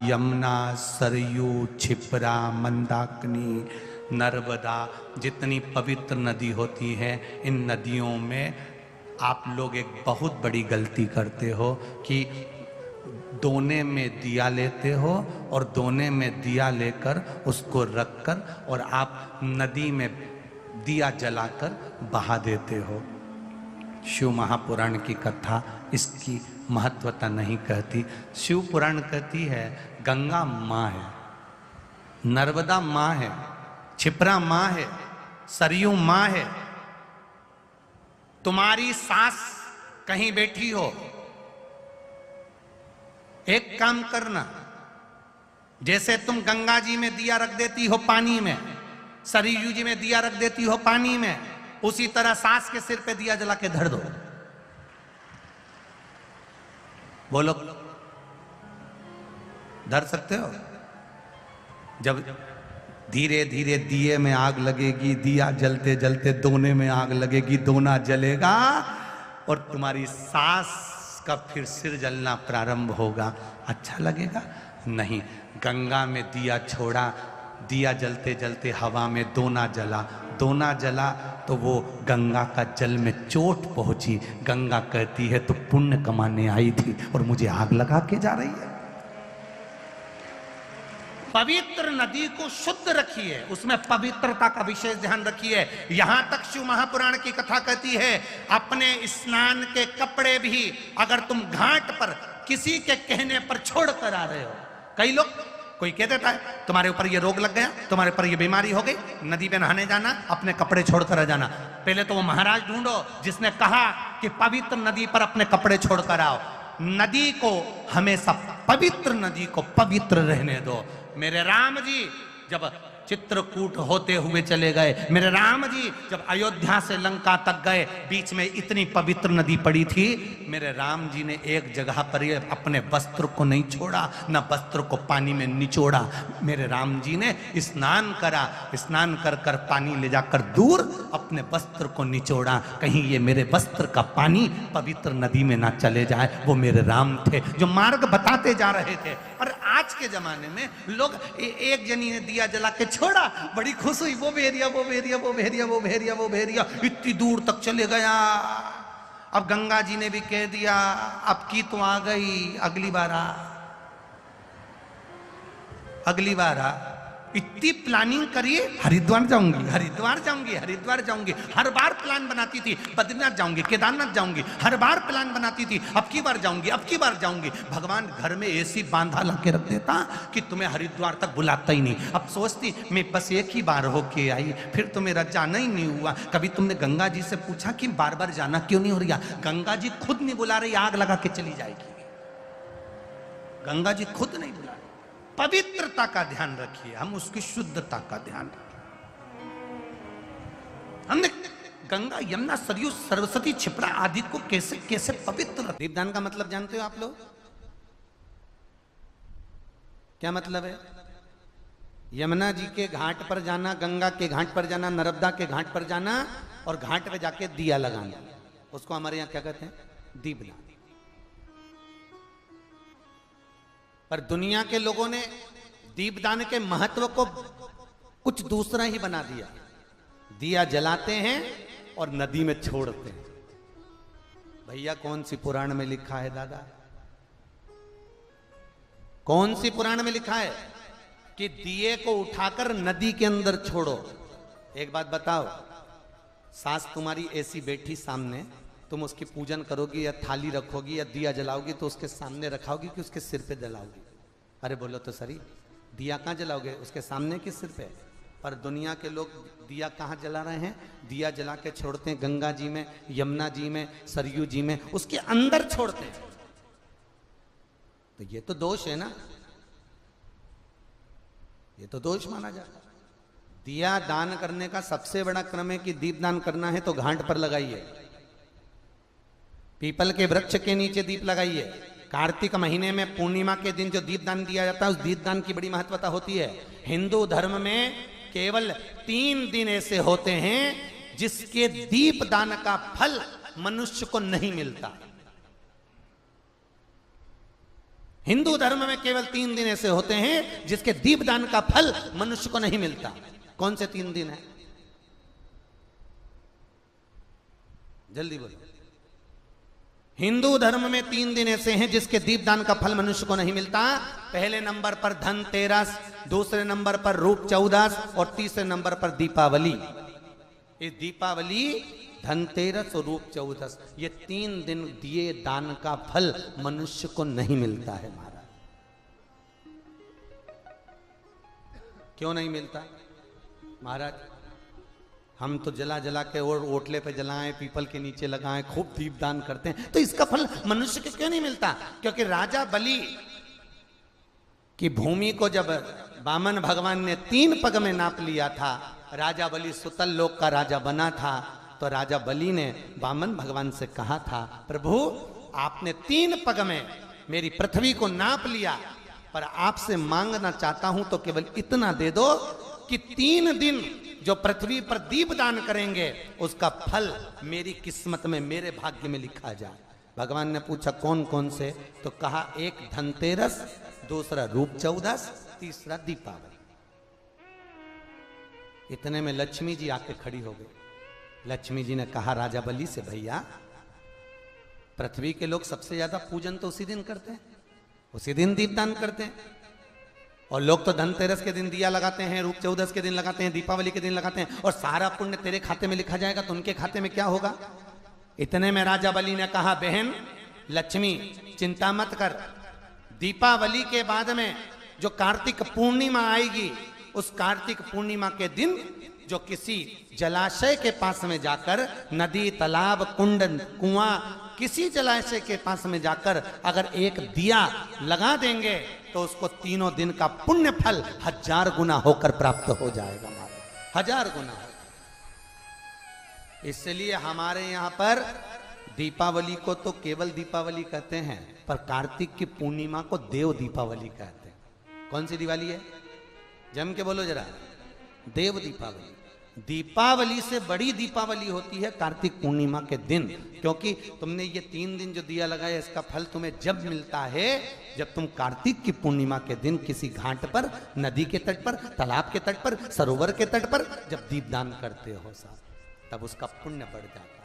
यमुना, सरयू, छिपरा, मंदाकिनी, नर्मदा, जितनी पवित्र नदी होती हैं, इन नदियों में आप लोग एक बहुत बड़ी गलती करते हो कि दोने में दिया लेते हो और दोने में दिया लेकर उसको रखकर और आप नदी में दिया जलाकर बहा देते हो। शिव महापुराण की कथा इसकी महत्वता नहीं कहती। शिव पुराण कहती है गंगा माँ है, नर्मदा माँ है, छिपरा माँ है, सरयू माँ है। तुम्हारी सास कहीं बैठी हो, एक काम करना, जैसे तुम गंगा जी में दिया रख देती हो पानी में, सरयू जी में दिया रख देती हो पानी में, उसी तरह सास के सिर पे दिया जला के धर दो। बोलो, धर सकते हो? जब धीरे धीरे दिए में आग लगेगी, दिया जलते जलते दोने में आग लगेगी, दोना जलेगा और तुम्हारी सास का फिर सिर जलना प्रारंभ होगा। अच्छा लगेगा? नहीं। गंगा में दिया छोड़ा, दिया जलते जलते हवा में दोना जला, दोना जला तो वो गंगा का जल में चोट पहुंची। गंगा कहती है तो पुण्य कमाने आई थी और मुझे आग लगा के जा रही है। पवित्र नदी को शुद्ध रखिए, उसमें पवित्रता का विशेष ध्यान रखिए। यहां तक शिव महापुराण की कथा कहती है अपने स्नान के कपड़े भी अगर तुम घाट पर किसी के कहने पर छोड़ कर आ रहे हो, कई लोग, कोई कह देता है तुम्हारे ऊपर ये रोग लग गया, तुम्हारे ऊपर ये बीमारी हो गई, नदी पे नहाने जाना, अपने कपड़े छोड़कर आ जाना। पहले तो वो महाराज ढूंढो जिसने कहा कि पवित्र नदी पर अपने कपड़े छोड़कर आओ। नदी को हमेशा, पवित्र नदी को पवित्र रहने दो। मेरे राम जी जब चित्रकूट होते हुए चले गए, मेरे राम जी जब अयोध्या से लंका तक गए, बीच में इतनी पवित्र नदी पड़ी थी, मेरे राम जी ने एक जगह पर ये अपने वस्त्र को नहीं छोड़ा, न वस्त्र को पानी में निचोड़ा। मेरे राम जी ने स्नान करा, स्नान कर कर पानी ले जाकर दूर अपने वस्त्र को निचोड़ा, कहीं ये मेरे वस्त्र का पानी पवित्र नदी में ना चले जाए। वो मेरे राम थे जो मार्ग बताते जा रहे थे। और आज के जमाने में लोग, एक जनी ने दिया जला के छोड़ा, बड़ी खुश हुई, वो भेरिया, वो भेरिया, वो भेरिया, वो भेरिया, वो भेरिया, इतनी दूर तक चले गया। अब गंगा जी ने भी कह दिया अब की तो आ गई, अगली बार आ, अगली बार आ। इतनी प्लानिंग करिए, हरिद्वार जाऊंगी, हरिद्वार जाऊंगी, हरिद्वार जाऊंगी, हर बार प्लान बनाती थी, बद्रीनाथ जाऊंगी, केदारनाथ जाऊंगी, हर बार प्लान बनाती थी, अब की बार जाऊंगी, अब की बार जाऊंगी। भगवान घर में ऐसी बांधा ला के रख देता कि तुम्हें हरिद्वार तक बुलाता ही नहीं। अब सोचती मैं बस एक ही बार होके आई, फिर तो मेरा जाना ही नहीं हुआ। कभी तुमने गंगा जी से पूछा कि बार बार जाना क्यों नहीं हो रहा? गंगा जी खुद नहीं बुला रही, आग लगा के चली जाएगी। गंगा जी खुद नहीं बुला। पवित्रता का ध्यान रखिए, हम उसकी शुद्धता का ध्यान रखिए। हमने गंगा, यमुना, सरयू, सरस्वती, छिपरा आदि को कैसे कैसे पवित्र। दीपदान का मतलब जानते हो आप लोग? क्या मतलब है? यमुना जी के घाट पर जाना, गंगा के घाट पर जाना, नर्मदा के घाट पर जाना और घाट पे जाके दिया लगाना, उसको हमारे यहां क्या कहते हैं? दीपदान। पर दुनिया के लोगों ने दीपदान के महत्व को कुछ दूसरा ही बना दिया। दिया जलाते हैं और नदी में छोड़ते हैं। भैया कौन सी पुराण में लिखा है दादा? कौन सी पुराण में लिखा है कि दिए को उठाकर नदी के अंदर छोड़ो? एक बात बताओ, सास तुम्हारी ऐसी बैठी सामने, तुम उसकी पूजन करोगी या थाली रखोगी या दिया जलाओगी तो उसके सामने रखाओगी कि उसके सिर पे जलाओगी? अरे बोलो तो सही, दिया कहाँ जलाओगे? उसके सामने कि सिर पे? पर दुनिया के लोग दिया कहाँ जला रहे हैं? दिया जला के छोड़ते हैं गंगा जी में, यमुना जी में, सरयू जी में, उसके अंदर छोड़ते हैं। तो ये तो दोष है ना, ये तो दोष माना जाता है। दिया दान करने का सबसे बड़ा क्रम है कि दीप दान करना है तो घाट पर लगाइए, पीपल के वृक्ष के नीचे दीप लगाइए। कार्तिक महीने में पूर्णिमा के दिन जो दीपदान दिया जाता है, उस दीपदान की बड़ी महत्वता होती है। हिंदू धर्म में केवल 3 दिन ऐसे होते हैं जिसके दीपदान का फल मनुष्य को नहीं मिलता। हिंदू धर्म में केवल 3 दिन ऐसे होते हैं जिसके दीपदान का फल मनुष्य को नहीं मिलता। कौन से 3 दिन है? जल्दी बोलो। हिंदू धर्म में 3 दिन ऐसे हैं जिसके दीपदान का फल मनुष्य को नहीं मिलता। पहले नंबर पर धनतेरस, दूसरे नंबर पर रूप चौदस और तीसरे नंबर पर दीपावली। ये दीपावली, धनतेरस और रूप चौदस, ये 3 दिन दिए दान का फल मनुष्य को नहीं मिलता है महाराज। क्यों नहीं मिलता महाराज? हम तो जला जला के और ओटले पे जलाएं, पीपल के नीचे लगाएं, खूब दीपदान करते हैं, तो इसका फल मनुष्य को क्यों नहीं मिलता? क्योंकि राजा बलि की भूमि को जब वामन भगवान ने 3 पग में नाप लिया था, राजा बलि सुतल लोक का राजा बना था, तो राजा बलि ने वामन भगवान से कहा था, प्रभु आपने 3 पग में मेरी पृथ्वी को नाप लिया, पर आपसे मांगना चाहता हूं तो केवल इतना दे दो कि 3 दिन जो पृथ्वी पर दीपदान करेंगे उसका फल मेरी किस्मत में, मेरे भाग्य में लिखा जाए। भगवान ने पूछा कौन कौन से? तो कहा एक धनतेरस, दूसरा रूप चौदस, तीसरा दीपावली। इतने में लक्ष्मी जी आके खड़ी हो गई। लक्ष्मी जी ने कहा राजा बलि से, भैया पृथ्वी के लोग सबसे ज्यादा पूजन तो उसी दिन करते हैं, उसी दिन दीपदान करते हैं, और लोग तो धनतेरस के दिन दिया लगाते हैं, रूप चौदस के दिन लगाते हैं, दीपावली के दिन लगाते हैं, और सारा पुण्य तेरे खाते में लिखा जाएगा, तो उनके खाते में क्या होगा? इतने में राजा बलि ने कहा बहन लक्ष्मी चिंता मत कर, दीपावली के बाद में जो कार्तिक पूर्णिमा आएगी, उस कार्तिक पूर्णिमा के दिन जो किसी जलाशय के पास में जाकर, नदी तालाब कुंड कुआं किसी जलाशय के पास में जाकर अगर एक दिया लगा देंगे तो उसको 3 दिन का पुण्य फल 1000 गुना होकर प्राप्त हो जाएगा। 1000 गुना। इसलिए हमारे यहाँ पर दीपावली को तो केवल दीपावली कहते हैं, पर कार्तिक की पूर्णिमा को देव दीपावली कहते हैं। कौन सी दिवाली है? जम के बोलो जरा। देव दीपावली। दीपावली से बड़ी दीपावली होती है कार्तिक पूर्णिमा के दिन, क्योंकि तुमने ये 3 दिन जो दिया लगाया इसका फल तुम्हें जब मिलता है जब तुम कार्तिक की पूर्णिमा के दिन किसी घाट पर, नदी के तट पर, तालाब के तट पर, सरोवर के तट पर जब दीपदान करते हो साहब, तब उसका पुण्य बढ़ जाता है।